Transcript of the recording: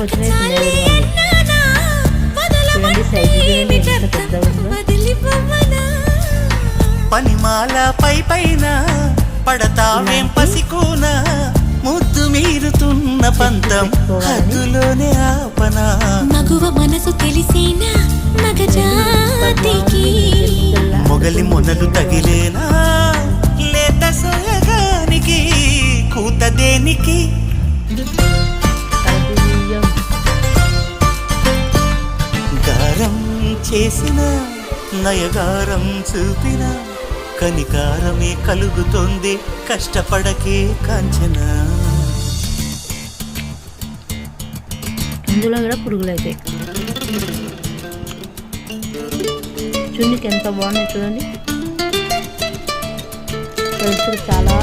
వచ్చినాయి చూడండి, సైజు చూడండి ఎంత పెద్దగా ఉందో. పనిమాల పైన పడతావేం పసికోన, ముద్దు మీరుతున్న పంతం హద్దులోనే ఆపనా. మగువ మనసు తెలిసేనా మగజాతికి, మొగలి మొనలు తగిలేనా లేత సోయగానికి, కూత దేనికి గారం చేసిన నయగారం చూపిన, కనికారమే కలుగుతోంది కష్టపడకే కాంచన. ఇందులో కూడా పురుగులు అయితే చున్నీకి ఎంత బాగున్నాయి చూడండి. చాలా